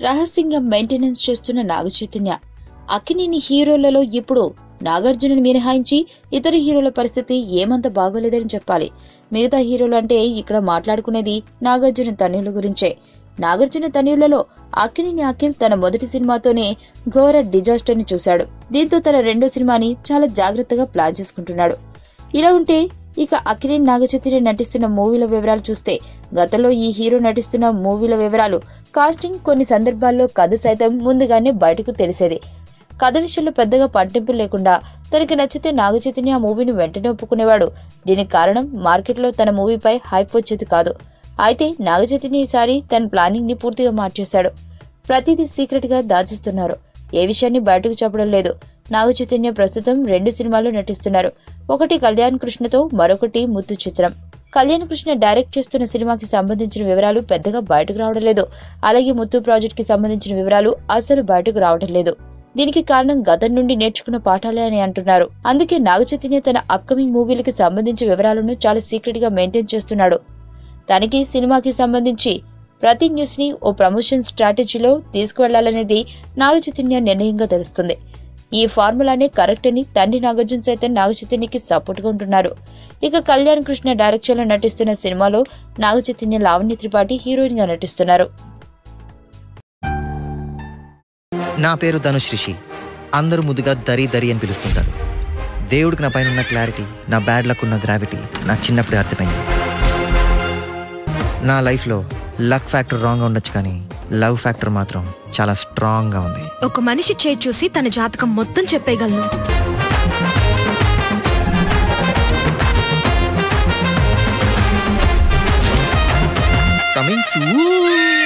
రహస్యంగా మెయింటెనెన్స్ చేస్తున్న నాగచైతన్య. అక్కినేని హీరోలలో ఇప్పుడు నాగార్జునను మినహాయించి ఇతర హీరోల పరిస్థితి ఏమంత బాగోలేదని చెప్పాలి. మిగతా హీరోలు అంటే ఇక్కడ మాట్లాడుకునేది నాగార్జున తనయుల గురించే. నాగార్జున తనయులలో అక్కినేని అఖిల్ తన మొదటి సినిమాతోనే ఘోర డిజాస్టర్ ని చూశాడు. దీంతో తన రెండో సినిమాని చాలా జాగ్రత్తగా ప్లాన్ చేసుకుంటున్నాడు. ఇలా ఉంటే ఇక అక్కినేని నాగచైతన్య నటిస్తున్న మూవీల వివరాలు చూస్తే గతంలో ఈ హీరో నటిస్తున్న మూవీల వివరాలు, కాస్టింగ్, కొన్ని సందర్భాల్లో కథ సైతం ముందుగానే బయటకు తెలిసేది. కథ విషయంలో పెద్దగా పట్టింపు లేకుండా తనకి నచ్చితే నాగచైతన్య ఆ మూవీని వెంటనే ఒప్పుకునేవాడు. దీనికి కారణం మార్కెట్లో తన మూవీపై హైప్ వచ్చేది కాదు. అయితే నాగచైతన్య ఈసారి తన ప్లానింగ్ ని పూర్తిగా మార్చేశాడు. ప్రతిదీ సీక్రెట్ గా దాచిస్తున్నారు. ఏ విషయాన్ని బయటకు చెప్పడం లేదు. నాగచైతన్య ప్రస్తుతం 2 సినిమాల్లో నటిస్తున్నారు. ఒకటి కళ్యాణ్ కృష్ణతో, మరొకటి ముత్తు చిత్రం. కళ్యాణ్ కృష్ణ డైరెక్ట్ చేస్తున్న సినిమాకి సంబంధించిన వివరాలు పెద్దగా బయటకు రావడం లేదు. అలాగే ముత్తు ప్రాజెక్ట్ కి సంబంధించిన వివరాలు అసలు బయటకు రావడం లేదు. దీనికి కారణం గతం నుండి నేర్చుకున్న పాఠాలే అని అంటున్నారు. అందుకే నాగచైతన్య తన అప్కమింగ్ మూవీలకి సంబంధించిన వివరాలను చాలా సీక్రెట్ గా మెయింటైన్ చేస్తున్నాడు. తనకి సినిమాకి సంబంధించి ప్రతి న్యూస్ ని ఓ ప్రమోషన్ స్ట్రాటజీలో తీసుకువెళ్లాలనేది నాగచైతన్య నిర్ణయంగా తెలుస్తుంది. ఈ ఫార్ములానే కరెక్ట్ అని తండ్రి నాగార్జున సైతం నాగచైతన్యకి సపోర్ట్ గా ఉంటున్నారు. ఇక కళ్యాణ్ కృష్ణ డైరెక్షన్ లో నటిస్తున్న సినిమాలో నాగచైతన్య లావణ్య త్రిపాఠి హీరోయిన్ గా నటిస్తున్నారు. నా పేరు ధనుష్ రిషి. అందరూ ముద్దుగా దరి దరి అని పిలుస్తుంటారు. దేవుడికి నా పైన ఉన్న క్లారిటీ, నా బ్యాడ్ లక్ ఉన్న గ్రావిటీ నాకు చిన్నప్పుడే అర్థమైంది. నా లైఫ్లో లక్ ఫ్యాక్టర్ రాంగ్గా ఉండొచ్చు, కానీ లవ్ ఫ్యాక్టర్ మాత్రం చాలా స్ట్రాంగ్గా ఉంది. ఒక మనిషి చేయి చూసి తన జాతకం మొత్తం చెప్పేయగలను. Coming soon.